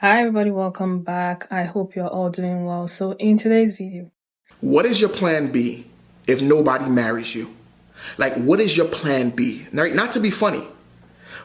Hi everybody, welcome back. I hope you're all doing well. So in today's video, what is your plan B if nobody marries you? Like, what is your plan B? Not to be funny,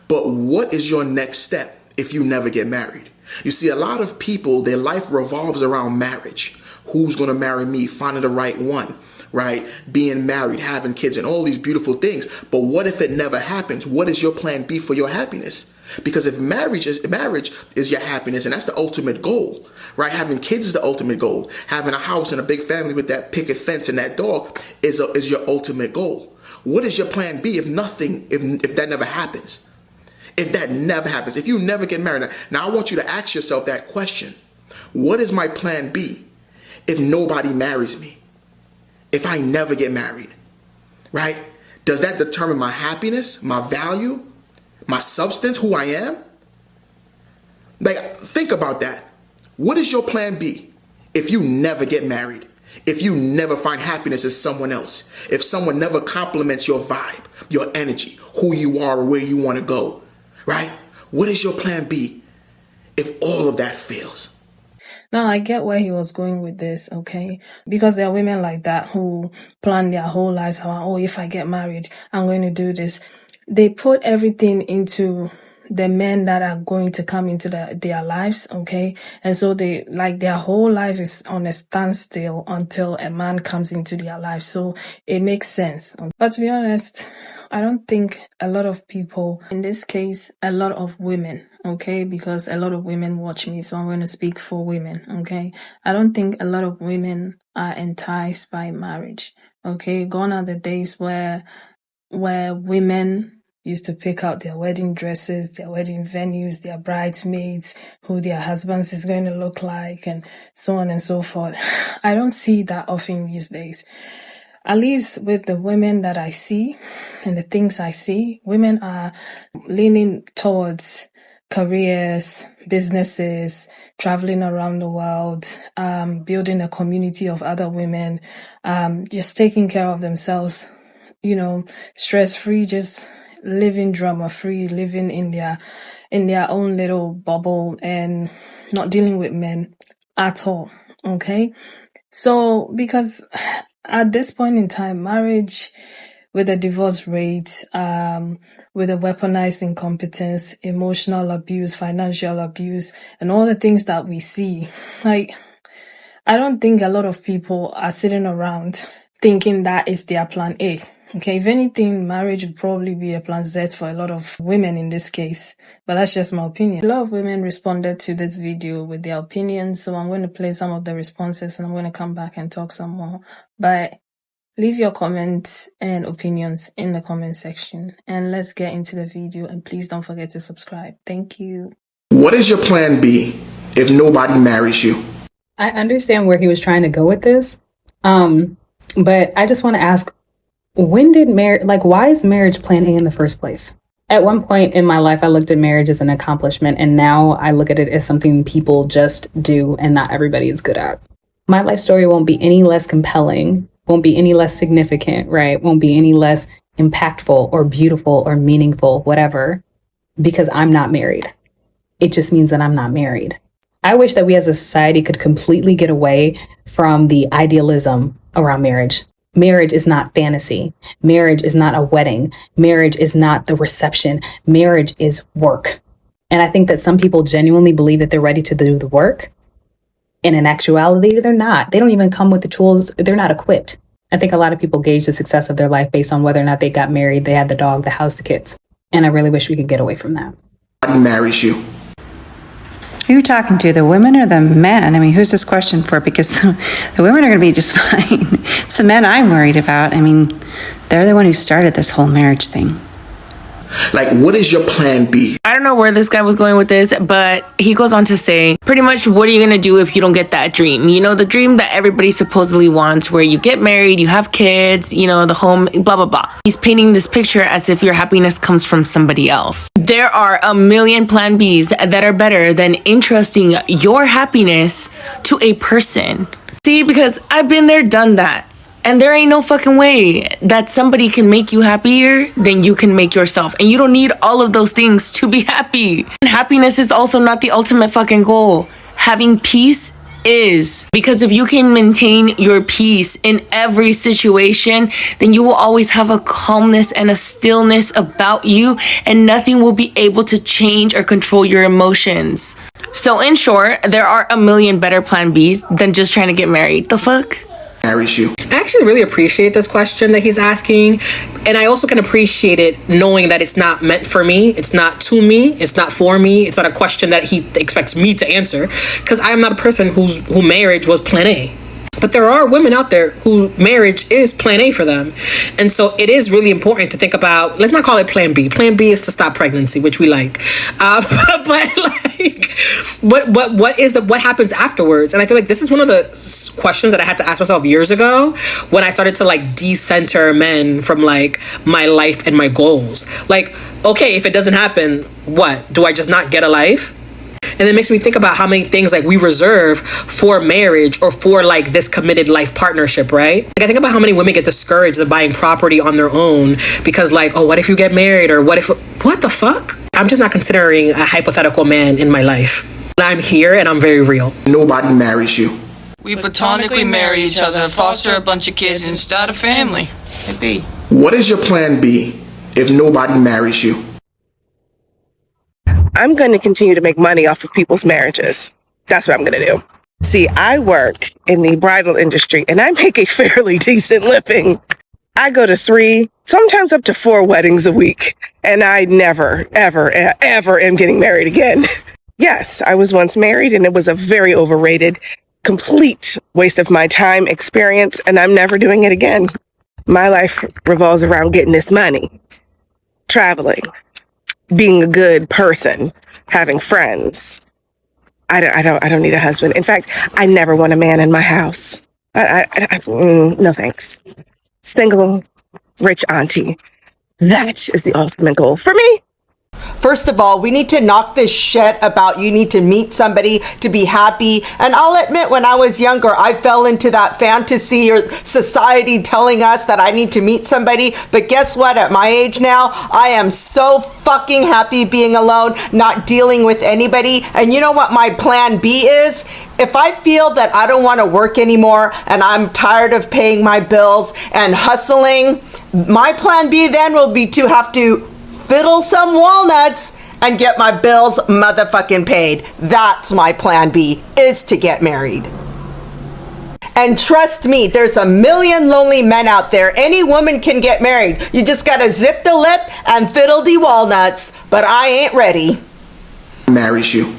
but what is your next step if you never get married? You see, a lot of people, their life revolves around marriage. Who's going to marry me? Finding the right one, right? Being married, having kids, and all these beautiful things. But what if it never happens? What is your plan B for your happiness? Because if marriage is your happiness, and that's the ultimate goal, right? Having kids is the ultimate goal. Having a house and a big family with that picket fence and that dog is your ultimate goal. What is your plan B if that never happens? If that never happens, if you never get married. Now I want you to ask yourself that question. What is my plan B if nobody marries me? If I never get married, right? Does that determine my happiness, my value, my substance, who I am? Like, think about that. What is your plan B if you never get married? If you never find happiness in someone else? If someone never compliments your vibe, your energy, who you are, or where you want to go, right? What is your plan B if all of that fails? now I get where he was going with this, okay? Because there are women like that who plan their whole lives around, oh, if I get married, I'm going to do this. They put everything into the men that are going to come into their lives, okay? And so their whole life is on a standstill until a man comes into their life. So it makes sense. But to be honest, I don't think a lot of people, in this case, a lot of women, okay, because a lot of women watch me, so I'm going to speak for women, okay? I don't think a lot of women are enticed by marriage, okay? Gone are the days where women used to pick out their wedding dresses, their wedding venues, their bridesmaids, who their husbands is going to look like, and so on and so forth. I don't see that often these days. At least with the women that I see and the things I see, women are leaning towards careers, businesses, traveling around the world, building a community of other women, just taking care of themselves, stress-free, just living drama-free, living in their own little bubble and not dealing with men at all, okay? So, because at this point in time, marriage with a divorce rate, with a weaponized incompetence, emotional abuse, financial abuse, and all the things that we see, like, I don't think a lot of people are sitting around thinking that is their plan A. Okay, if anything, marriage would probably be a plan Z for a lot of women in this case. But that's just my opinion. A lot of women responded to this video with their opinions, so I'm going to play some of the responses and I'm going to come back and talk some more. But leave your comments and opinions in the comment section and let's get into the video, and please don't forget to subscribe. Thank you. What is your plan B if nobody marries you? I understand where he was trying to go with this. But I just want to ask, when did why is marriage plan A in the first place? At one point in my life, I looked at marriage as an accomplishment, and now I look at it as something people just do and not everybody is good at. My life story won't be any less compelling, won't be any less significant, right? Won't be any less impactful or beautiful or meaningful, whatever, because I'm not married. It just means that I'm not married. I wish that we as a society could completely get away from the idealism around marriage. Marriage is not fantasy. Marriage is not a wedding. Marriage is not the reception. Marriage is work. And I think that some people genuinely believe that they're ready to do the work. And in actuality, they're not. They don't even come with the tools. They're not equipped. I think a lot of people gauge the success of their life based on whether or not they got married, they had the dog, the house, the kids. And I really wish we could get away from that. Nobody marries you. Who are you talking to, the women or the men? I mean, who's this question for? Because the women are going to be just fine. It's the men I'm worried about. I mean, they're the one who started this whole marriage thing. Like, what is your plan B? I don't know where this guy was going with this, but he goes on to say, pretty much, what are you going to do if you don't get that dream? You know, the dream that everybody supposedly wants, where you get married, you have kids, the home, blah, blah, blah. He's painting this picture as if your happiness comes from somebody else. There are a million plan Bs that are better than entrusting your happiness to a person. See, because I've been there, done that. And there ain't no fucking way that somebody can make you happier than you can make yourself. And you don't need all of those things to be happy. And happiness is also not the ultimate fucking goal. Having peace is. Because if you can maintain your peace in every situation, then you will always have a calmness and a stillness about you, and nothing will be able to change or control your emotions. So in short, there are a million better plan Bs than just trying to get married. The fuck? Marries you. I actually really appreciate this question that he's asking. And I also can appreciate it knowing that it's not meant for me. It's not to me. It's not for me. It's not a question that he expects me to answer. Because I am not a person who marriage was plan A. But there are women out there who marriage is plan A for them. And so it is really important to think about, let's not call it plan B. Plan B is to stop pregnancy, which we like. But like, what happens afterwards? And I feel like this is one of the questions that I had to ask myself years ago when I started to like decenter men from like my life and my goals. Like, okay, if it doesn't happen, what? Do I just not get a life? And it makes me think about how many things like we reserve for marriage or for like this committed life partnership, right? Like I think about how many women get discouraged of buying property on their own because like, oh, what if you get married? Or what the fuck? I'm just not considering a hypothetical man in my life. I'm here and I'm very real. Nobody marries you. We platonically marry each other and foster a bunch of kids and start a family. What is your plan B if nobody marries you? I'm going to continue to make money off of people's marriages. That's what I'm going to do. See, I work in the bridal industry and I make a fairly decent living. I go to 3, sometimes up to 4 weddings a week, and I never, ever, ever am getting married again. Yes, I was once married and it was a very overrated, complete waste of my time, experience, and I'm never doing it again. My life revolves around getting this money, traveling, being a good person, having friends. I don't need a husband. In fact, I never want a man in my house. No thanks. Single, rich auntie. That is the ultimate goal for me. First of all, we need to knock this shit about you need to meet somebody to be happy. And I'll admit, when I was younger, I fell into that fantasy or society telling us that I need to meet somebody. But guess what? At my age now, I am so fucking happy being alone, not dealing with anybody. And you know what my plan B is? If I feel that I don't want to work anymore and I'm tired of paying my bills and hustling, my plan B then will be to have to fiddle some walnuts and get my bills motherfucking paid. That's my plan B, is to get married. And trust me, there's a million lonely men out there. Any woman can get married. You just gotta zip the lip and fiddle the walnuts. But I ain't ready. Marries you.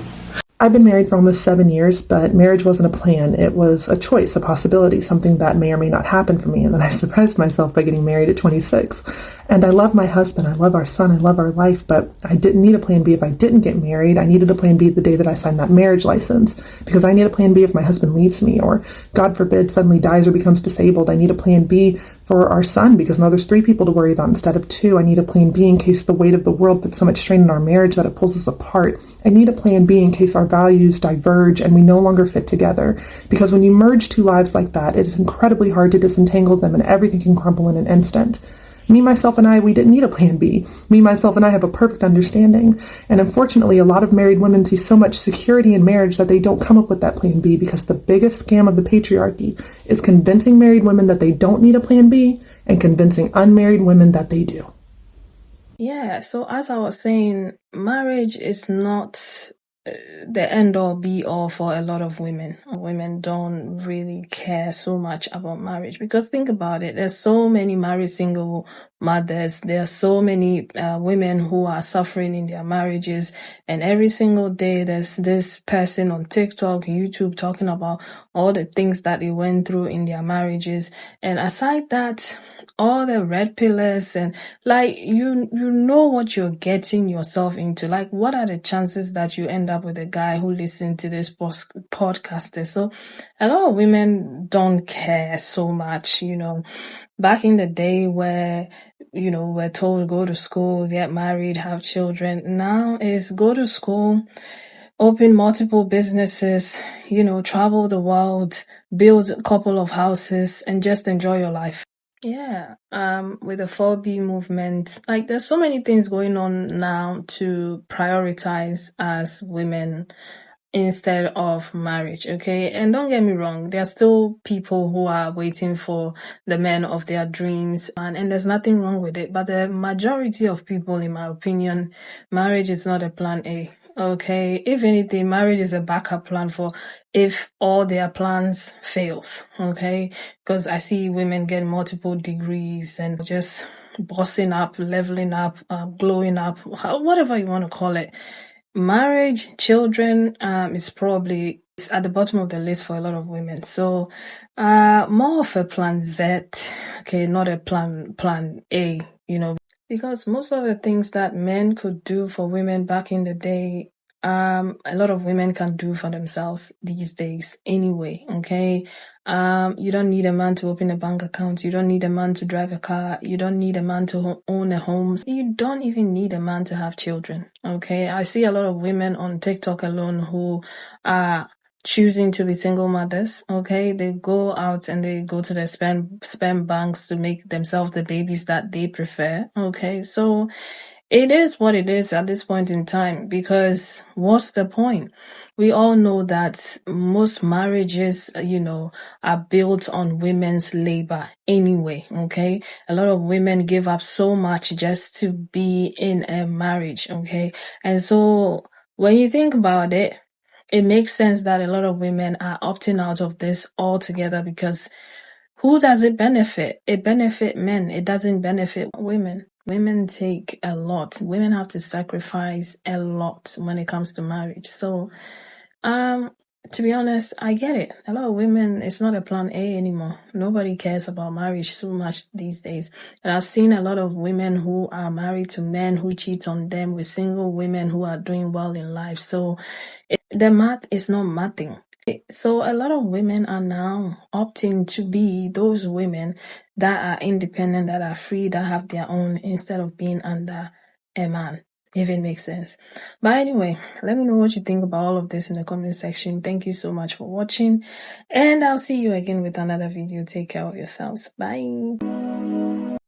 I've been married for almost 7 years, but marriage wasn't a plan. It was a choice, a possibility, something that may or may not happen for me. And then I surprised myself by getting married at 26. And I love my husband. I love our son. I love our life. But I didn't need a plan B if I didn't get married. I needed a plan B the day that I signed that marriage license, because I need a plan B if my husband leaves me or, God forbid, suddenly dies or becomes disabled. I need a plan B for our son, because now there's 3 people to worry about instead of 2. I need a plan B in case the weight of the world puts so much strain on our marriage that it pulls us apart. I need a plan B in case our values diverge and we no longer fit together. Because when you merge 2 lives like that, it is incredibly hard to disentangle them and everything can crumble in an instant. Me, myself, and I, we didn't need a plan B. Me, myself, and I have a perfect understanding. And unfortunately, a lot of married women see so much security in marriage that they don't come up with that plan B, because the biggest scam of the patriarchy is convincing married women that they don't need a plan B and convincing unmarried women that they do. Yeah, so as I was saying, marriage is not the end all be all for a lot of women. Women don't really care so much about marriage, because think about it, there's so many married single mothers, there are so many women who are suffering in their marriages, and every single day there's this person on TikTok, YouTube talking about all the things that they went through in their marriages. And aside that, all the red pillars, and like you know what you're getting yourself into. Like, what are the chances that you end up with a guy who listens to this podcaster? So a lot of women don't care so much, back in the day where we're told go to school, get married, have children. Now is go to school, open multiple businesses, travel the world, build a couple of houses, and just enjoy your life. Yeah, with the 4B movement, like there's so many things going on now to prioritize as women instead of marriage, okay? And don't get me wrong, there are still people who are waiting for the men of their dreams, and there's nothing wrong with it. But the majority of people, in my opinion, marriage is not a plan A. Okay, if anything, marriage is a backup plan for if all their plans fails. Okay, because I see women get multiple degrees and just bossing up, leveling up, glowing up, whatever you want to call it. Marriage, children, is probably at the bottom of the list for a lot of women. So, more of a plan Z, okay, not a plan A, because most of the things that men could do for women back in the day, a lot of women can do for themselves these days anyway, okay? You don't need a man to open a bank account. You don't need a man to drive a car. You don't need a man to own a home. You don't even need a man to have children, okay? I see a lot of women on TikTok alone who are choosing to be single mothers, okay? They go out and they go to the sperm banks to make themselves the babies that they prefer, okay? So it is what it is at this point in time, because what's the point? We all know that most marriages, are built on women's labor anyway, okay? A lot of women give up so much just to be in a marriage, okay? And so when you think about it, it makes sense that a lot of women are opting out of this altogether, because who does it benefit? It benefits men. It doesn't benefit women. Women take a lot. Women have to sacrifice a lot when it comes to marriage. So, to be honest, I get it. A lot of women, it's not a plan A anymore. Nobody cares about marriage so much these days. And I've seen a lot of women who are married to men who cheat on them, with single women who are doing well in life. So the math is not mathing. So a lot of women are now opting to be those women that are independent, that are free, that have their own, instead of being under a man, if it makes sense. But anyway, let me know what you think about all of this in the comment section. Thank you so much for watching, and I'll see you again with another video. Take care of yourselves. Bye.